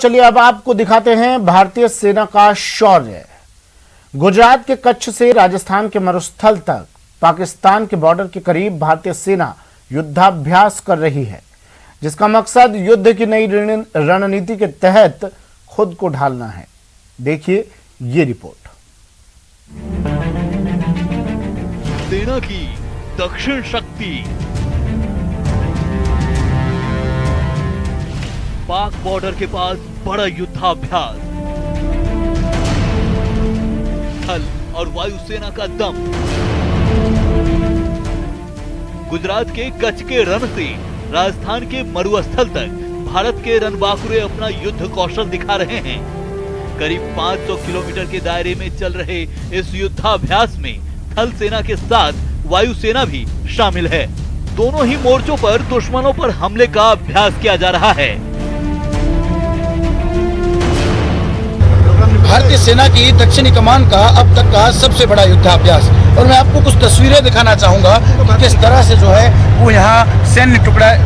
चलिए अब आपको दिखाते हैं भारतीय सेना का शौर्य। गुजरात के कच्छ से राजस्थान के मरुस्थल तक पाकिस्तान के बॉर्डर के करीब भारतीय सेना युद्धाभ्यास कर रही है, जिसका मकसद युद्ध की नई रणनीति के तहत खुद को ढालना है। देखिए ये रिपोर्ट। सेना की दक्षिण शक्ति पाक बॉर्डर के पास बड़ा युद्धाभ्यास, थल और वायुसेना का दम। गुजरात के कच्छ के रण से राजस्थान के मरुस्थल तक भारत के रणबांकुरे अपना युद्ध कौशल दिखा रहे हैं। करीब 500 किलोमीटर के दायरे में चल रहे इस युद्धाभ्यास में थल सेना के साथ वायुसेना भी शामिल है। दोनों ही मोर्चों पर दुश्मनों पर हमले का अभ्यास किया जा रहा है। भारतीय सेना की दक्षिणी कमान का अब तक का सबसे बड़ा युद्धाभ्यास, और मैं आपको कुछ तस्वीरें दिखाना चाहूंगा कि किस तरह से जो है वो यहाँ सैन्य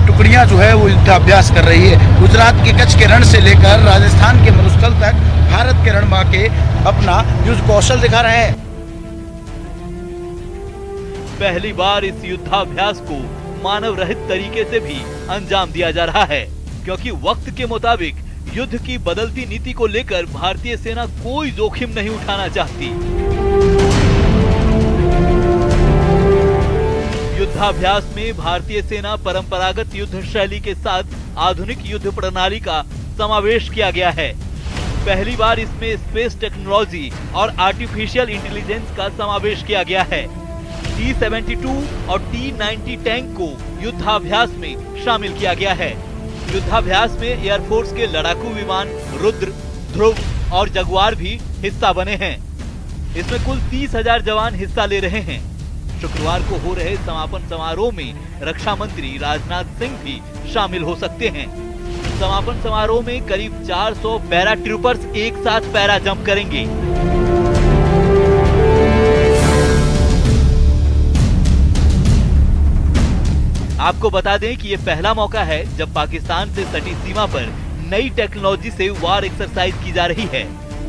टुकड़ियां जो है वो युद्धाभ्यास कर रही है। गुजरात के कच्छ के रण से लेकर राजस्थान के मरुस्थल तक भारत के रणबांके अपना युद्ध कौशल दिखा रहे हैं। पहली बार इस युद्धाभ्यास को मानव रहित तरीके से भी अंजाम दिया जा रहा है, क्योंकि वक्त के मुताबिक युद्ध की बदलती नीति को लेकर भारतीय सेना कोई जोखिम नहीं उठाना चाहती। युद्धाभ्यास में भारतीय सेना परंपरागत युद्ध शैली के साथ आधुनिक युद्ध प्रणाली का समावेश किया गया है। पहली बार इसमें स्पेस टेक्नोलॉजी और आर्टिफिशियल इंटेलिजेंस का समावेश किया गया है। T-72 और T-90 टैंक को युद्धाभ्यास में शामिल किया गया है। युद्धाभ्यास में एयरफोर्स के लड़ाकू विमान रुद्र, ध्रुव और जगुआर भी हिस्सा बने हैं। इसमें कुल 30,000 जवान हिस्सा ले रहे हैं। शुक्रवार को हो रहे समापन समारोह में रक्षा मंत्री राजनाथ सिंह भी शामिल हो सकते हैं। समापन समारोह में करीब 400 पैरा ट्रूपर्स एक साथ पैरा जंप करेंगे। आपको बता दें कि ये पहला मौका है जब पाकिस्तान से सटी सीमा पर नई टेक्नोलॉजी से वार एक्सरसाइज की जा रही है।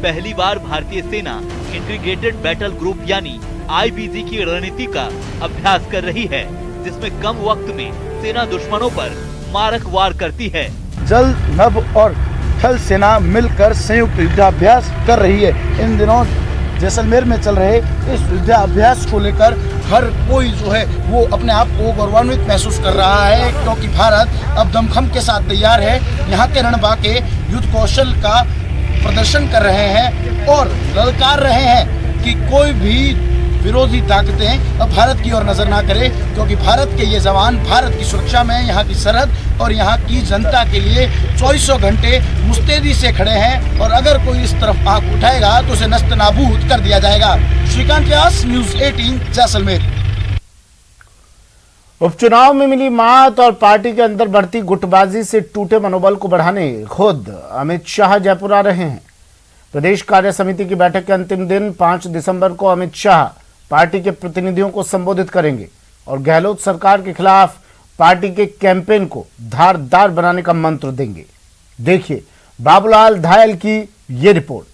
पहली बार भारतीय सेना इंटीग्रेटेड बैटल ग्रुप यानी IBG की रणनीति का अभ्यास कर रही है, जिसमें कम वक्त में सेना दुश्मनों पर मारक वार करती है। जल, नभ और थल सेना मिलकर संयुक्त युद्धाभ्यास कर रही है। इन दिनों जैसलमेर में चल रहे इस युद्धाभ्यास को लेकर हर कोई जो है वो अपने आप को गौरवान्वित महसूस कर रहा है, क्योंकि भारत अब दमखम के साथ तैयार है। यहाँ के रणबांके युद्ध कौशल का प्रदर्शन कर रहे हैं और ललकार रहे हैं कि कोई भी विरोधी ताकतें अब भारत की ओर नजर ना करे, क्योंकि भारत के ये जवान भारत की सुरक्षा में यहाँ की सरहद और यहाँ की जनता के लिए 24 घंटे मुस्तैदी से खड़े हैं, और अगर कोई इस तरफ आंख उठाएगा तो उसे नस्त नाबूद कर दिया जाएगा। श्रीकांत व्यास, न्यूज़ 18, जैसलमेर। उपचुनाव में मिली मात और पार्टी के अंदर बढ़ती गुटबाजी से टूटे मनोबल को बढ़ाने खुद अमित शाह जयपुर आ रहे हैं। प्रदेश कार्य समिति की बैठक के अंतिम दिन 5 दिसंबर को अमित शाह पार्टी के प्रतिनिधियों को संबोधित करेंगे और गहलोत सरकार के खिलाफ पार्टी के कैंपेन को धारदार बनाने का मंत्र देंगे। देखिए बाबूलाल धायल की ये रिपोर्ट।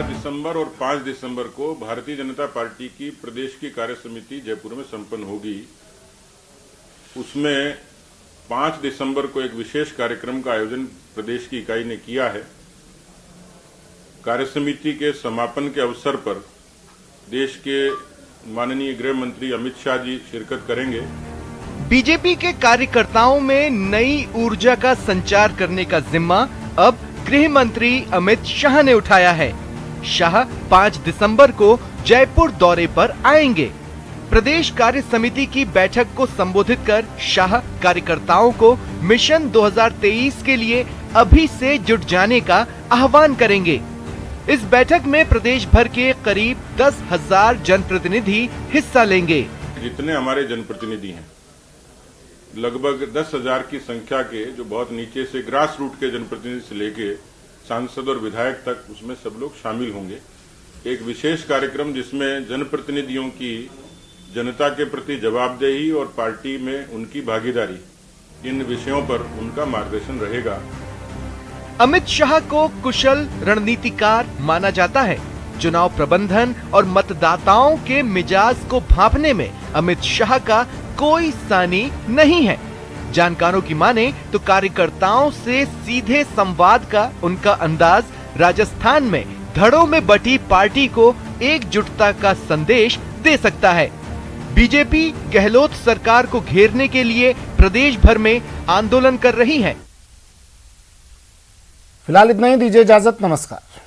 दिसंबर और 5 दिसंबर को भारतीय जनता पार्टी की प्रदेश की कार्य समिति जयपुर में संपन्न होगी। उसमें 5 दिसंबर को एक विशेष कार्यक्रम का आयोजन प्रदेश की इकाई ने किया है। कार्य समिति के समापन के अवसर पर देश के माननीय गृह मंत्री अमित शाह जी शिरकत करेंगे। बीजेपी के कार्यकर्ताओं में नई ऊर्जा का संचार करने का जिम्मा अब गृह मंत्री अमित शाह ने उठाया है। शाह 5 दिसंबर को जयपुर दौरे पर आएंगे। प्रदेश कार्य समिति की बैठक को संबोधित कर शाह कार्यकर्ताओं को मिशन 2023 के लिए अभी से जुट जाने का आह्वान करेंगे। इस बैठक में प्रदेश भर के करीब 10,000 जनप्रतिनिधि हिस्सा लेंगे। जितने हमारे जनप्रतिनिधि हैं, लगभग 10,000 की संख्या के, जो बहुत नीचे से ग्रास रूट के जनप्रतिनिधि से लेके सांसद और विधायक तक, उसमें सब लोग शामिल होंगे। एक विशेष कार्यक्रम जिसमें जनप्रतिनिधियों की जनता के प्रति जवाबदेही और पार्टी में उनकी भागीदारी, इन विषयों पर उनका मार्गदर्शन रहेगा। अमित शाह को कुशल रणनीतिकार माना जाता है। चुनाव प्रबंधन और मतदाताओं के मिजाज को भांपने में अमित शाह का कोई सानी नहीं है। जानकारों की माने तो कार्यकर्ताओं से सीधे संवाद का उनका अंदाज राजस्थान में धड़ों में बटी पार्टी को एकजुटता का संदेश दे सकता है। बीजेपी गहलोत सरकार को घेरने के लिए प्रदेश भर में आंदोलन कर रही है। फिलहाल इतना ही, दीजिए इजाजत, नमस्कार।